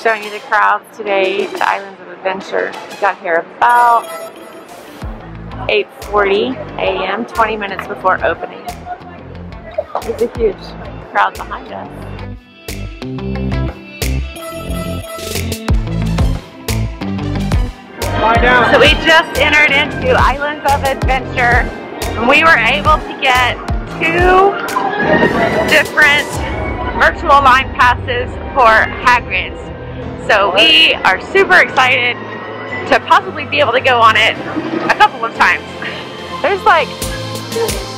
showing you the crowds today at Islands of Adventure. We got here about 8:40 a.m., 20 minutes before opening. There's a huge crowd behind us. So we just entered into Islands of Adventure, and we were able to get 2 different virtual line passes for Hagrid's. So we are super excited to possibly be able to go on it a couple of times. There's like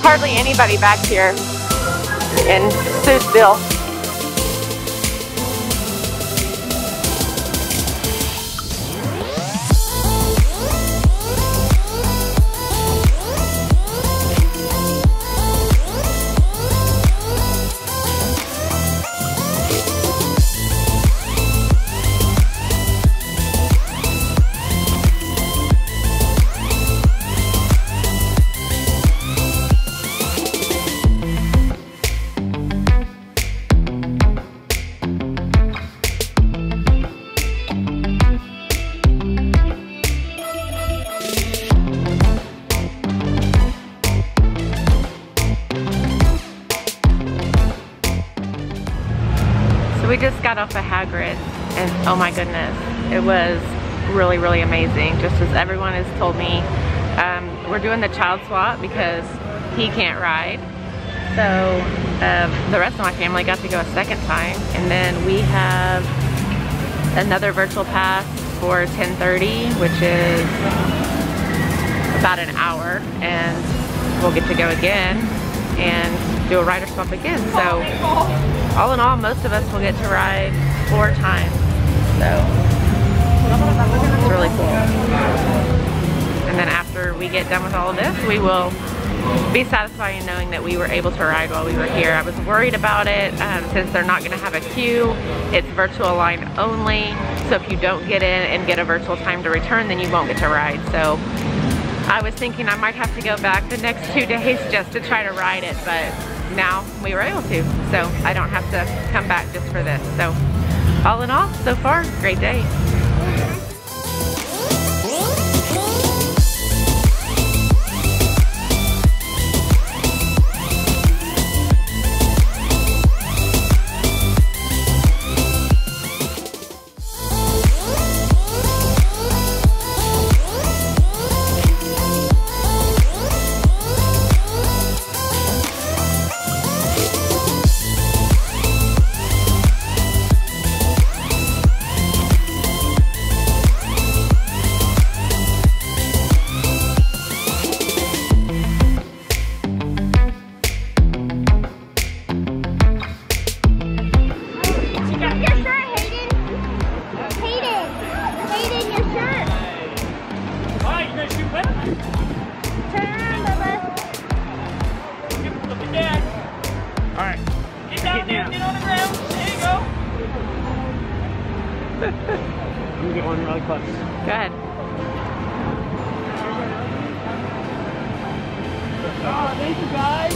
hardly anybody back here in Soothville. We just got off of Hagrid, and oh my goodness, it was really, really amazing. Just as everyone has told me, we're doing the child swap because he can't ride. So the rest of my family got to go a second time, and then we have another virtual pass for 10:30, which is about an hour, and we'll get to go again and do a rider swap again. So all in all, most of us will get to ride 4 times. So it's really cool. And then after we get done with all of this, we will be satisfied in knowing that we were able to ride while we were here. I was worried about it since they're not going to have a queue. It's virtual line only. So if you don't get in and get a virtual time to return, then you won't get to ride. So I was thinking I might have to go back the next 2 days just to try to ride it, but now we were able to, so I don't have to come back just for this. So all in all, so far, great day. Let me get one really close. Go ahead. Oh, thank you guys.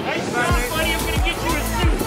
Nice job, buddy. I'm going to get you a suit.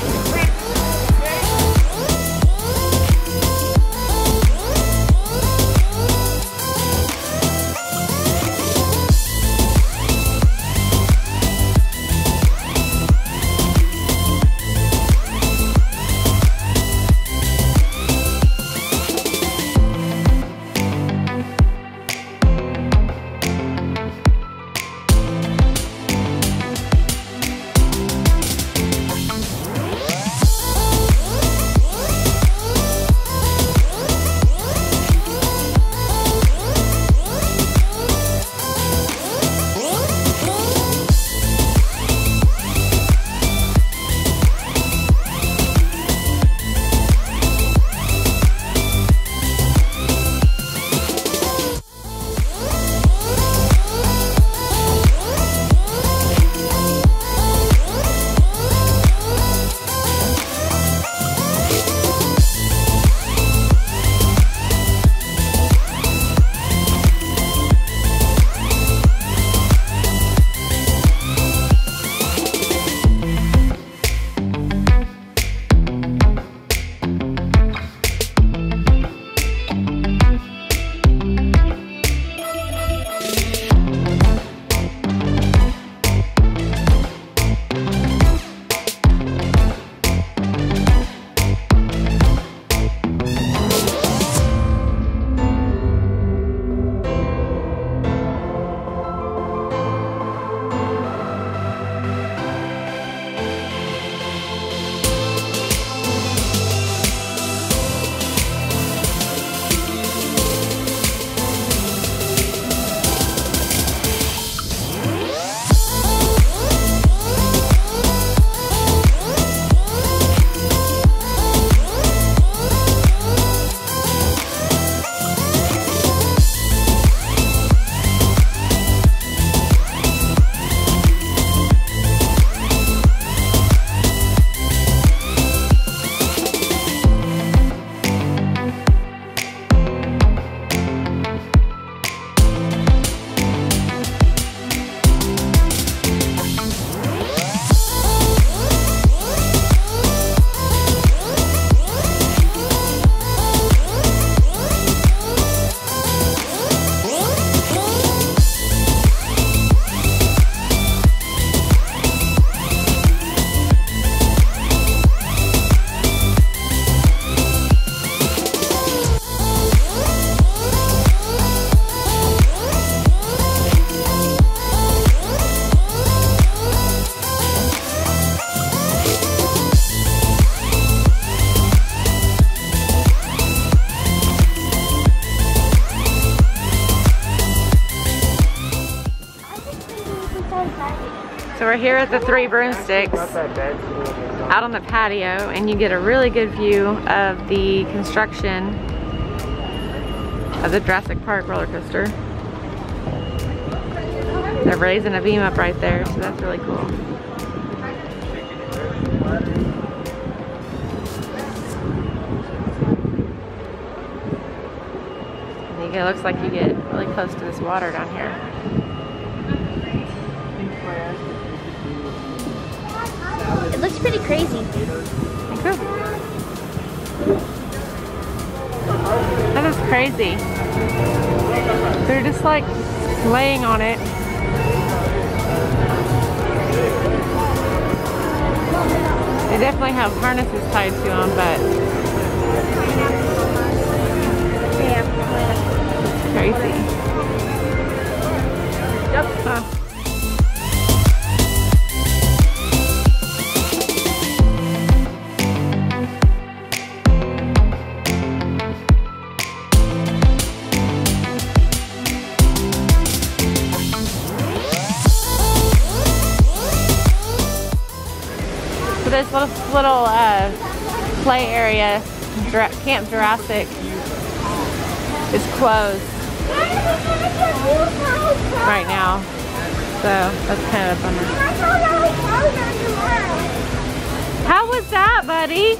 we're here at the Three Broomsticks out on the patio, and you get a really good view of the construction of the Jurassic Park roller coaster. They're raising a beam up right there, so that's really cool. It looks like you get really close to this water down here. It looks pretty crazy. Cool. That is crazy. They're just like laying on it. They definitely have harnesses tied to them, but it's crazy. Huh. So this little play area, Camp Jurassic, is closed right now. So that's kind of a bummer. How was that, buddy?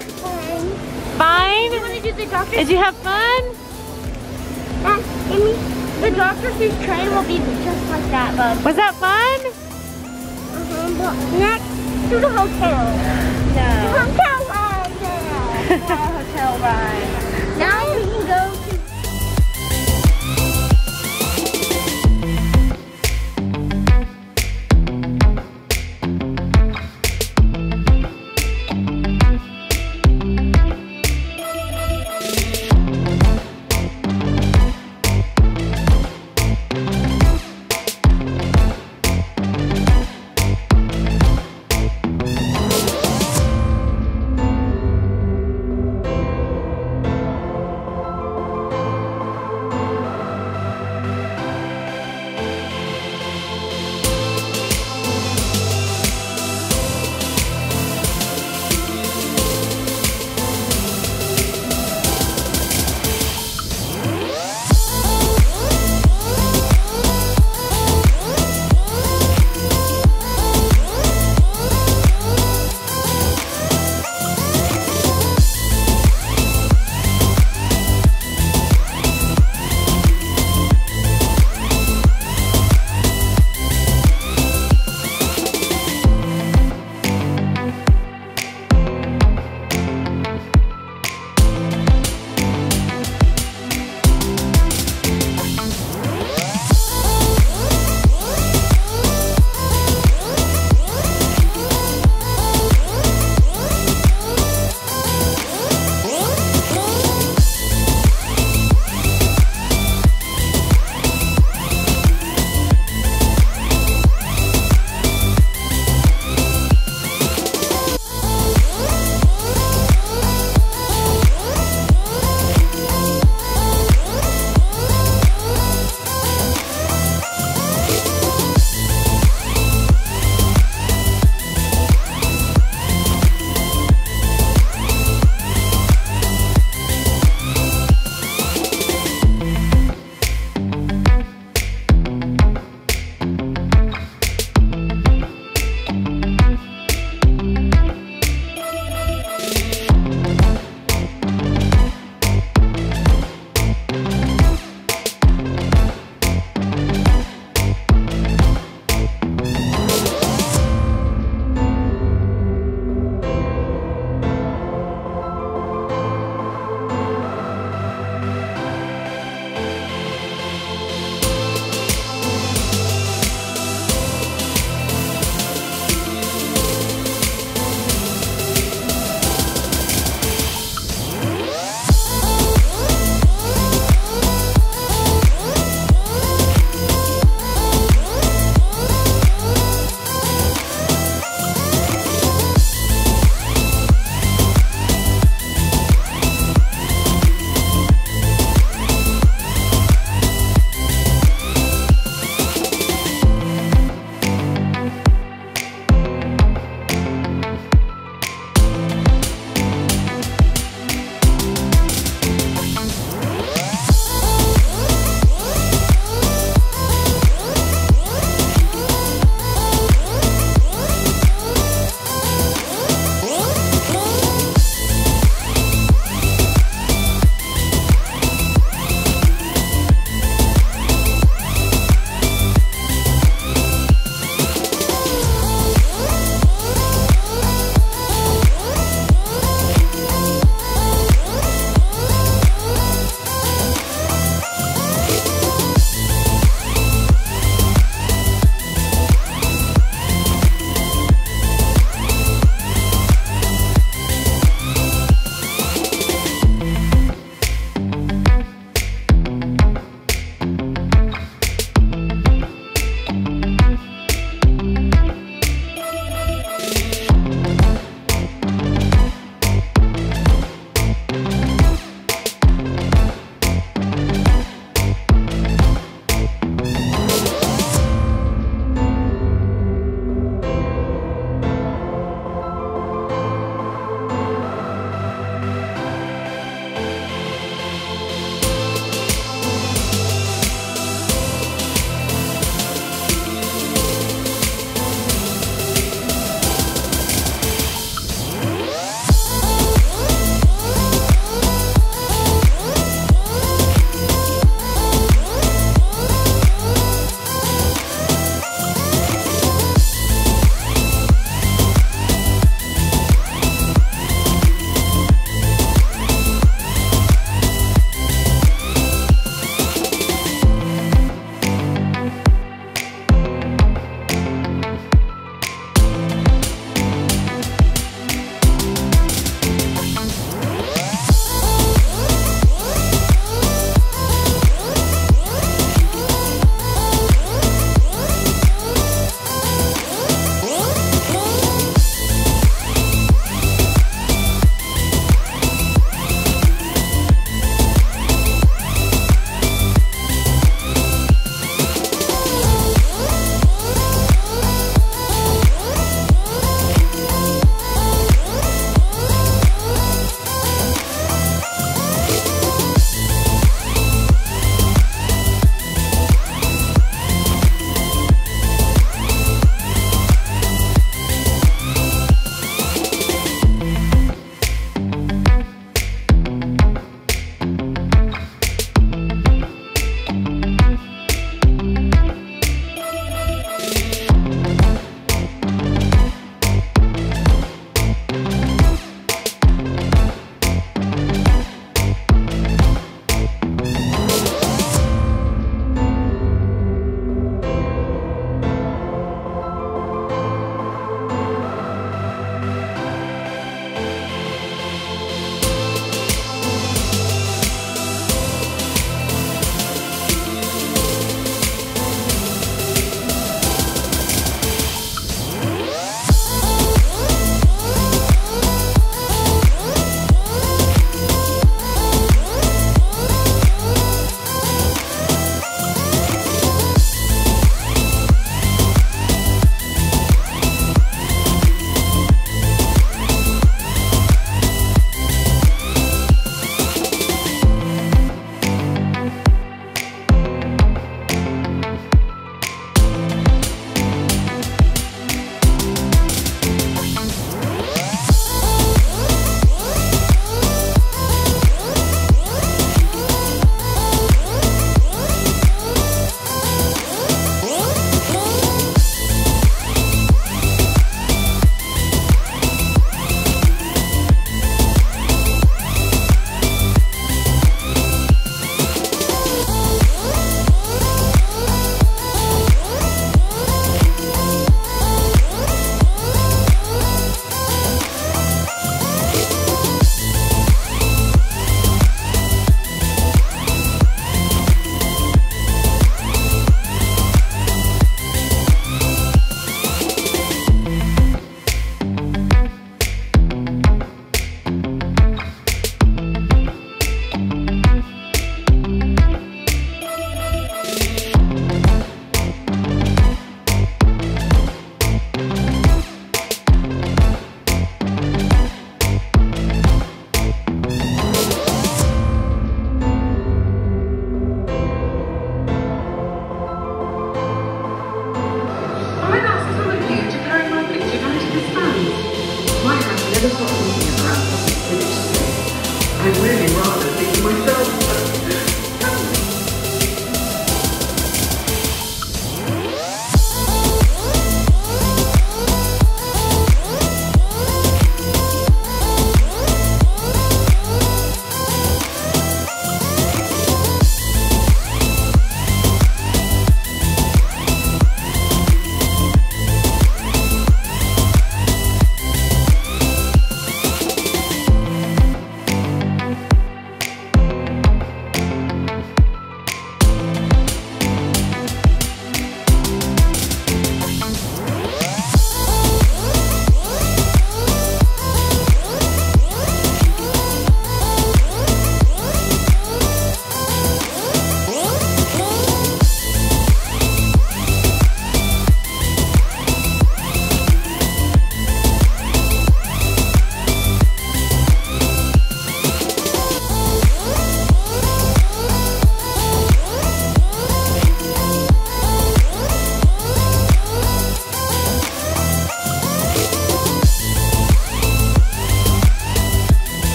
Fine? You want to do the Dr. Did you have fun? The Dr. Seuss train will be just like that, bud. Was that fun? Next to the hotel. No. Hotel ride. Hotel ride. Now we can go to.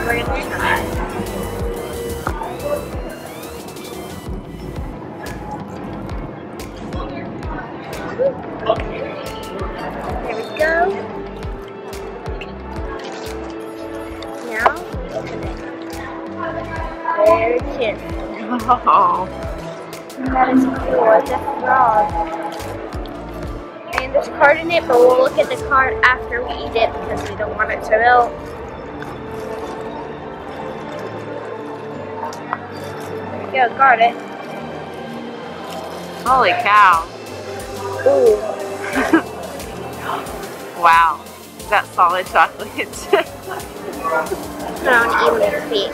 we're gonna try. There we go. Now, open it. Very gently. Oh. That is cool. It's a frog. And there's a card in it, but we'll look at the card after we eat it because we don't want it to melt. There we go, got it. Holy cow. Ooh. Wow. That's solid chocolate. I don't even speak.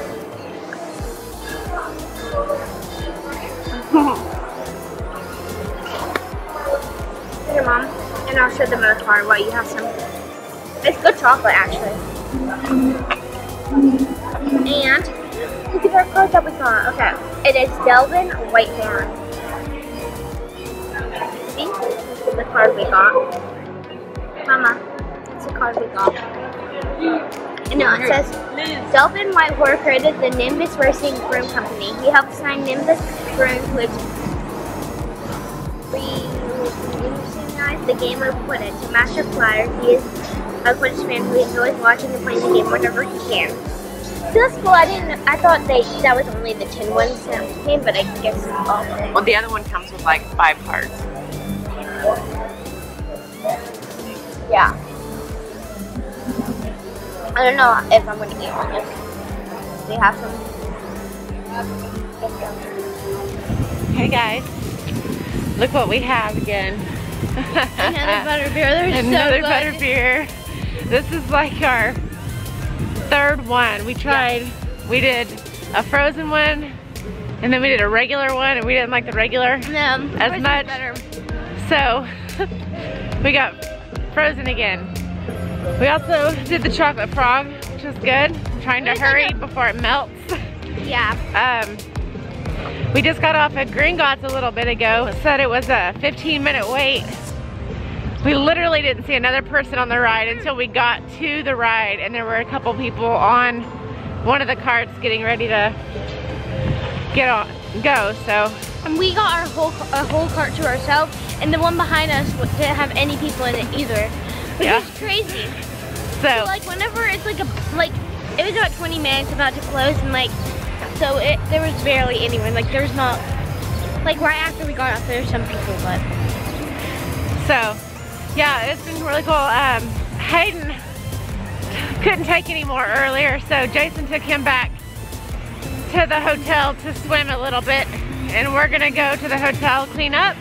Here, Mom, and I'll show them the card while you have some. It's good chocolate, actually. And look at our card that we got. Okay, it is Delvin Whitehorn. See? This is the card we got. Mama, it's the card we got. And no, it says Delvin Whitehorn created the Nimbus Racing Broom Company. He helped design Nimbus Broom, which revolutionized the game of Quidditch. A master flyer, he is a Quidditch fan who enjoys watching and playing the game whenever he can. So that's cool. I thought that was only the 10 ones that came, but I guess all of them. Well, the other one comes with like 5 cards. Yeah. I don't know if I'm going to eat all this. We have some. Hey guys, look what we have again. Another butterbeer. They're Another so good. butterbeer. This is like our 3rd one. We tried, we did a frozen one, and then we did a regular one, and we didn't like the regular as much. Better. So we got frozen again. We also did the chocolate frog, which is good. I'm trying to hurry before it melts. Yeah. We just got off at Gringotts a little bit ago. It said it was a 15-minute wait. We literally didn't see another person on the ride until we got to the ride, and there were a couple people on one of the carts getting ready to go. So. And we got a whole cart to ourselves, and the one behind us didn't have any people in it either. Which is crazy. So like whenever it's like it was about 20 minutes about to close, and so there was barely anyone. Like there's not, like right after we got off there's some people, but. So yeah, it's been really cool. Hayden couldn't take any more earlier, so Jason took him back to the hotel to swim a little bit, and we're gonna go to the hotel, clean up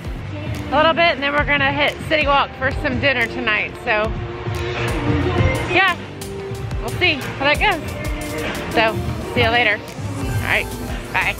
a little bit, and then we're gonna hit City Walk for some dinner tonight. So yeah, we'll see how that goes. So see you later. All right, bye.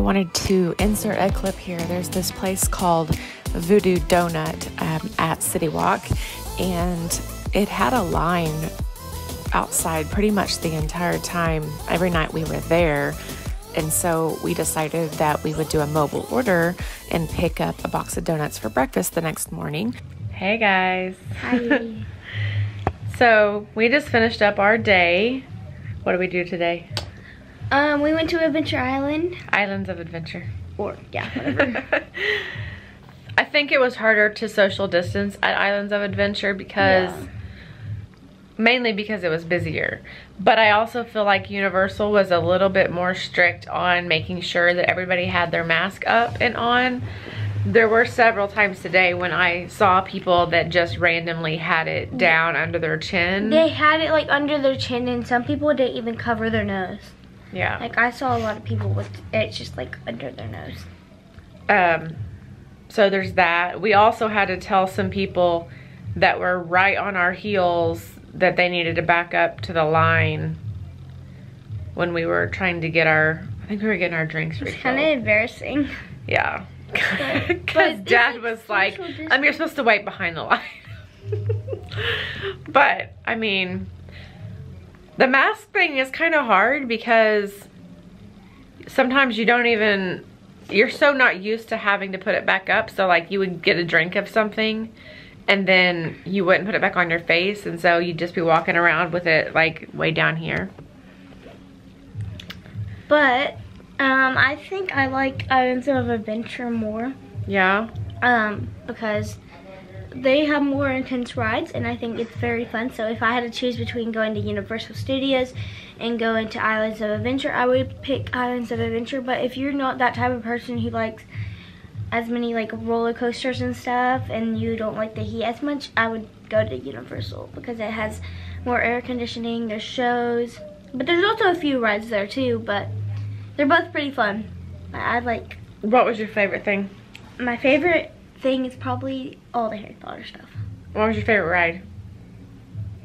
wanted to insert a clip here. There's this place called Voodoo Donut at City Walk, and it had a line outside pretty much the entire time, every night we were there. And so we decided that we would do a mobile order and pick up a box of donuts for breakfast the next morning. Hey guys. Hi. So we just finished up our day. What did we do today? We went to Adventure Island. Islands of Adventure. Or, yeah, whatever. I think it was harder to social distance at Islands of Adventure because, mainly because it was busier. But I also feel like Universal was a little bit more strict on making sure that everybody had their mask up and on. There were several times today when I saw people that just randomly had it down under their chin. They had it like under their chin, and some people didn't even cover their nose. Yeah. Like I saw a lot of people with it just like under their nose. So there's that. We also had to tell some people that were right on our heels that they needed to back up to the line when we were trying to get I think we were getting our drinks refilled. It's kind of embarrassing. Yeah. Because Dad was like, you're supposed to wait behind the line. But, I mean, the mask thing is kind of hard because sometimes you don't even, you're so not used to having to put it back up. So, like, you would get a drink of something and then you wouldn't put it back on your face. And so you'd just be walking around with it, like, way down here. But I think I like Islands of Adventure more. Yeah. Because they have more intense rides, and I think it's very fun. So if I had to choose between going to Universal Studios and going to Islands of Adventure, I would pick Islands of Adventure. But if you're not that type of person who likes as many like roller coasters and stuff, and you don't like the heat as much, I would go to Universal because it has more air conditioning, there's shows, but there's also a few rides there too, but they're both pretty fun. I like. What was your favorite thing? My favorite thing is probably all the Harry Potter stuff. What was your favorite ride?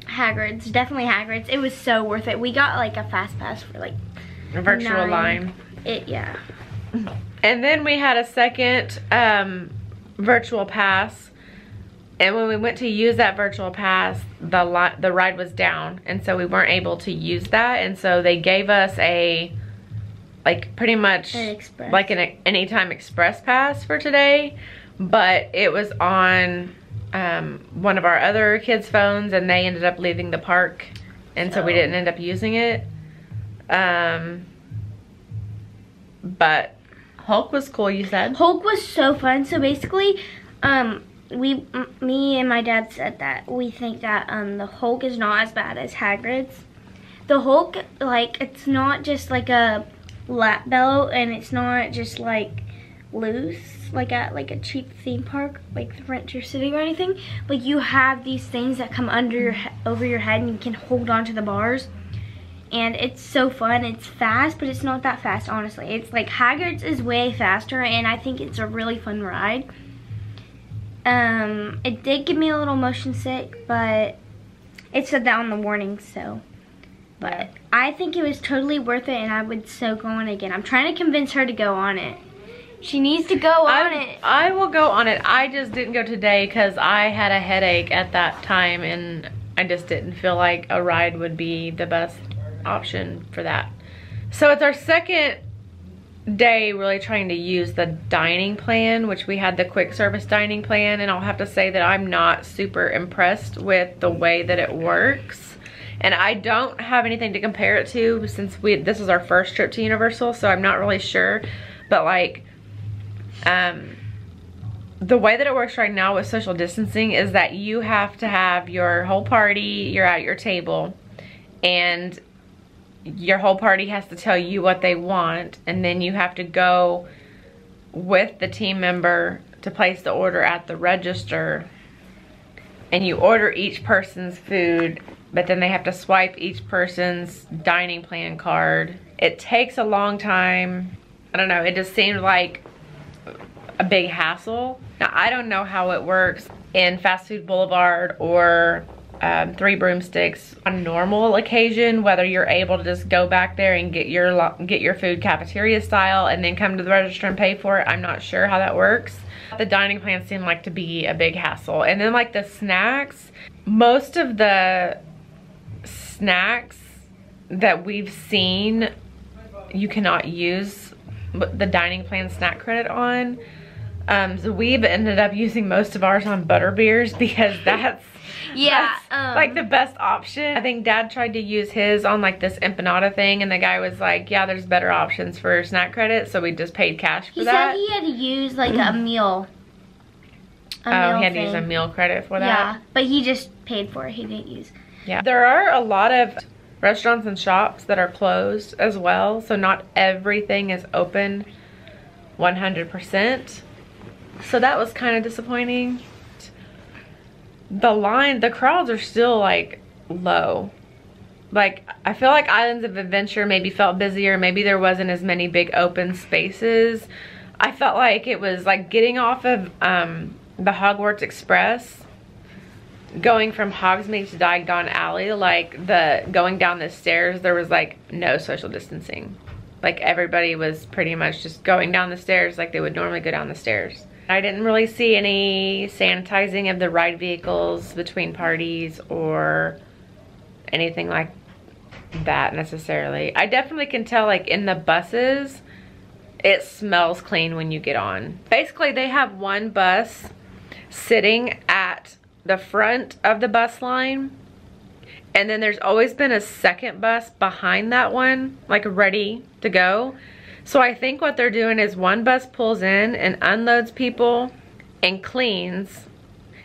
Hagrid's, definitely Hagrid's. It was so worth it. We got like a fast pass for like a virtual line. Yeah. And then we had a second virtual pass, and when we went to use that virtual pass, the ride was down, and so we weren't able to use that, and so they gave us a like pretty much like an Anytime Express pass for today, but it was on one of our other kids' phones, and they ended up leaving the park, and so we didn't end up using it. But Hulk was cool, you said? Hulk was so fun. So basically, me and my dad said that we think that the Hulk is not as bad as Hagrid's. The Hulk, like, it's not just like a lap belt, and it's not just like loose like at like a cheap theme park like the Frontier City or anything. Like, you have these things that come under over your head, and you can hold on to the bars, and it's so fun. It's fast, but it's not that fast, honestly. It's like Hagrid's is way faster, and I think it's a really fun ride. It did give me a little motion sick, but it said that on the warning, so. But I think it was totally worth it, and I would so go on again. I'm trying to convince her to go on it. She needs to go on it. I will go on it. I just didn't go today because I had a headache at that time, and I just didn't feel like a ride would be the best option for that. So it's our second day really trying to use the dining plan, which we had the quick service dining plan, and I'll have to say that I'm not super impressed with the way that it works. And I don't have anything to compare it to since this is our first trip to Universal, so I'm not really sure. But like, the way that it works right now with social distancing is that you have to have your whole party, you're at your table, and your whole party has to tell you what they want, and then you have to go with the team member to place the order at the register, and you order each person's food, but then they have to swipe each person's dining plan card. It takes a long time. I don't know, it just seemed like a big hassle. Now, I don't know how it works in Fast Food Boulevard or 3 broomsticks on a normal occasion, whether you're able to just go back there and get your food cafeteria style and then come to the register and pay for it. I'm not sure how that works. The dining plans seem like to be a big hassle. And then like the snacks, most of the snacks that we've seen, you cannot use the dining plan snack credit on. So we've ended up using most of ours on butterbeers because that's like the best option. I think Dad tried to use his on like this empanada thing, and the guy was like, yeah, there's better options for snack credit, so we just paid cash for that. He said he had to use like a meal. He had to use a meal credit for that? Yeah, but he just paid for it. He didn't use. Yeah. There are a lot of restaurants and shops that are closed as well, so not everything is open 100%. So that was kind of disappointing. The crowds are still like low. Like, I feel like Islands of Adventure maybe felt busier. Maybe there wasn't as many big open spaces. I felt like it was like getting off of the Hogwarts Express, going from Hogsmeade to Diagon Alley, like going down the stairs, there was like no social distancing. Like everybody was pretty much just going down the stairs like they would normally go down the stairs. I didn't really see any sanitizing of the ride vehicles between parties or anything like that necessarily. I definitely can tell like in the buses, it smells clean when you get on. Basically, they have one bus sitting at the front of the bus line, and then there's always been a second bus behind that one, like ready to go. So I think what they're doing is one bus pulls in and unloads people and cleans,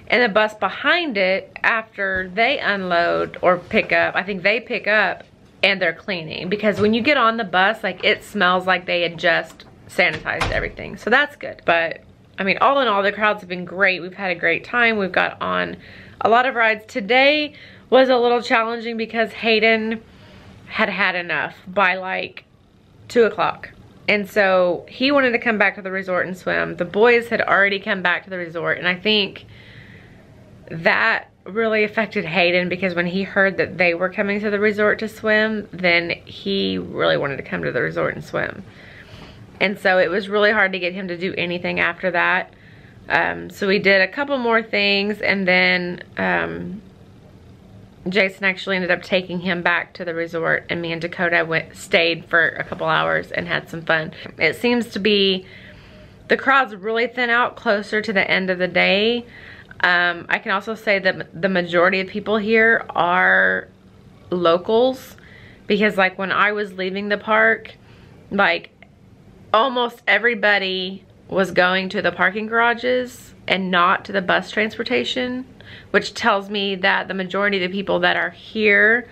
and the bus behind it, after they unload or pick up, I think they pick up and they're cleaning, because when you get on the bus, like it smells like they had just sanitized everything. So that's good. But I mean, all in all, the crowds have been great. We've had a great time. We've got on a lot of rides. Today was a little challenging because Hayden had had enough by like 2 o'clock. And so he wanted to come back to the resort and swim. The boys had already come back to the resort, and I think that really affected Hayden, because when he heard that they were coming to the resort to swim, then he really wanted to come to the resort and swim. And so it was really hard to get him to do anything after that. So we did a couple more things, and then Jason actually ended up taking him back to the resort, and me and Dakota stayed for a couple hours and had some fun. It seems to be, the crowds really thin out closer to the end of the day. I can also say that the majority of people here are locals, because like when I was leaving the park, like almost everybody was going to the parking garages and not to the bus transportation, which tells me that the majority of the people that are here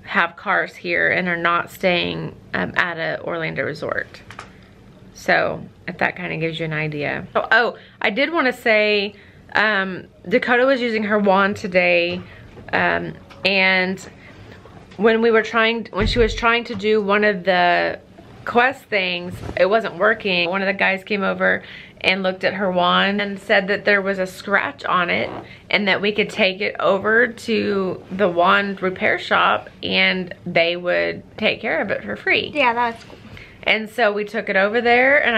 have cars here and are not staying at a Orlando resort. So if that kind of gives you an idea. Oh, I did want to say, Dakota was using her wand today, and when she was trying to do one of the quest things, it wasn't working. One of the guys came over and looked at her wand and said that there was a scratch on it, and that we could take it over to the wand repair shop and they would take care of it for free. Yeah, that's cool. And so we took it over there, and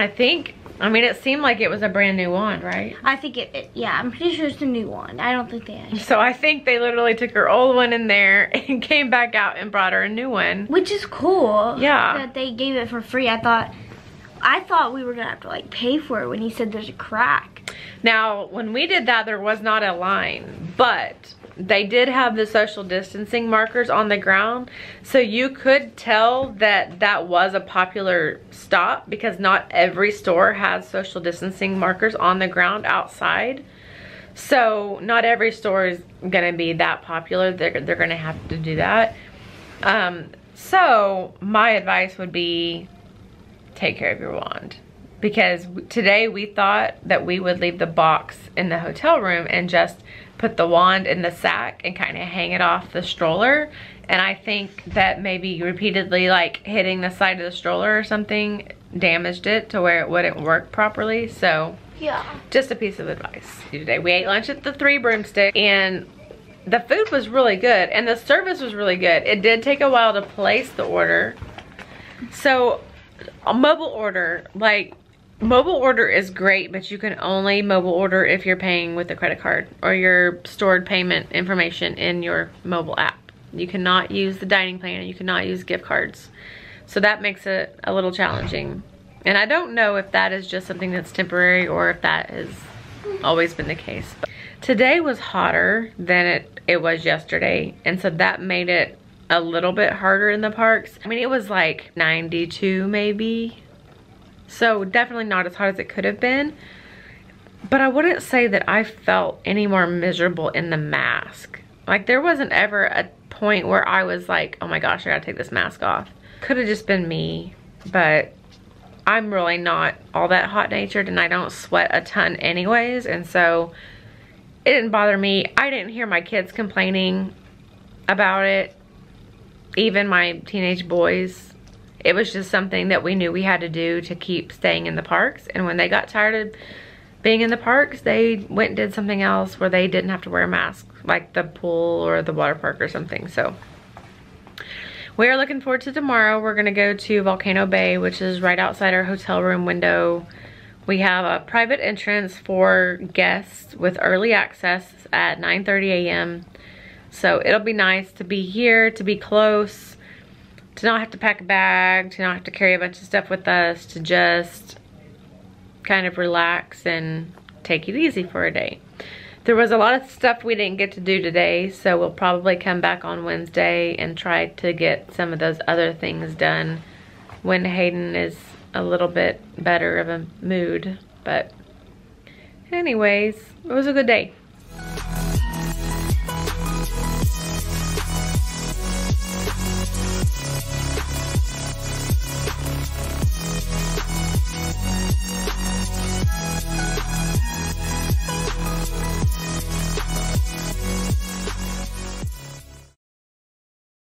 I mean, it seemed like it was a brand new wand, right? I think yeah, I'm pretty sure it's a new wand. I don't think they had. So I think they literally took her old one in there and came back out and brought her a new one. Which is cool. Yeah. That they gave it for free. I thought we were gonna have to like pay for it when he said there's a crack. Now, when we did that, there was not a line, but they did have the social distancing markers on the ground, so you could tell that that was a popular stop, because not every store has social distancing markers on the ground outside. So not every store is gonna be that popular. They're gonna have to do that. So my advice would be, take care of your wand, because today we thought that we would leave the box in the hotel room and just put the wand in the sack and kind of hang it off the stroller. And I think that maybe repeatedly like hitting the side of the stroller or something damaged it to where it wouldn't work properly. So yeah, just a piece of advice today. We ate lunch at the 3 Broomstick, and the food was really good and the service was really good. It did take a while to place the order. So a mobile order, like mobile order is great, but you can only mobile order if you're paying with a credit card or your stored payment information in your mobile app. You cannot use the dining plan and you cannot use gift cards. So that makes it a little challenging. And I don't know if that is just something that's temporary or if that has always been the case. But today was hotter than it was yesterday. And so that made it a little bit harder in the parks. I mean, it was like 92 maybe. So definitely not as hot as it could have been. But I wouldn't say that I felt any more miserable in the mask. Like there wasn't ever a point where I was like, oh my gosh, I gotta take this mask off. Could have just been me, but I'm really not all that hot natured and I don't sweat a ton anyways. And so it didn't bother me. I didn't hear my kids complaining about it. Even my teenage boys. It was just something that we knew we had to do to keep staying in the parks. And when they got tired of being in the parks, they went and did something else where they didn't have to wear a mask, like the pool or the water park or something. So we are looking forward to tomorrow. We're gonna go to Volcano Bay, which is right outside our hotel room window. We have a private entrance for guests with early access at 9:30 a.m. So it'll be nice to be here, to be close, to not have to pack a bag, to not have to carry a bunch of stuff with us, to just kind of relax and take it easy for a day. There was a lot of stuff we didn't get to do today, so we'll probably come back on Wednesday and try to get some of those other things done when Hayden is a little bit better of a mood. But anyways, it was a good day.